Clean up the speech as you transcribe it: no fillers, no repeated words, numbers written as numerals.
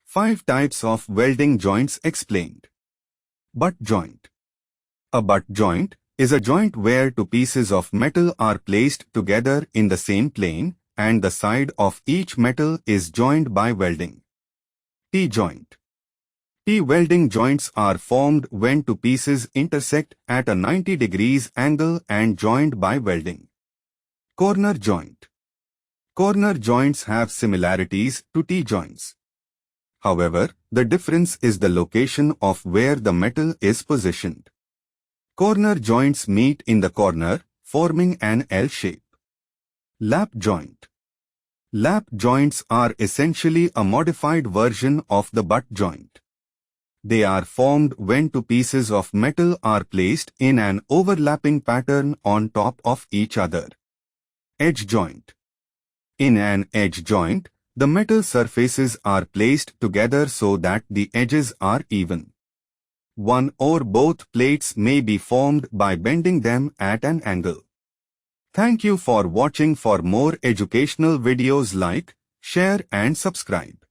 5 types of welding joints explained. Butt joint. A butt joint is a joint where two pieces of metal are placed together in the same plane and the side of each metal is joined by welding. T-joint. T-welding joints are formed when two pieces intersect at a 90 degrees angle and joined by welding. Corner joint. Corner joints have similarities to T-joints. However, the difference is the location of where the metal is positioned. Corner joints meet in the corner, forming an L shape. Lap joint. Lap joints are essentially a modified version of the butt joint. They are formed when two pieces of metal are placed in an overlapping pattern on top of each other. Edge joint. In an edge joint, the metal surfaces are placed together so that the edges are even. One or both plates may be formed by bending them at an angle. Thank you for watching. For more educational videos, like, share and subscribe.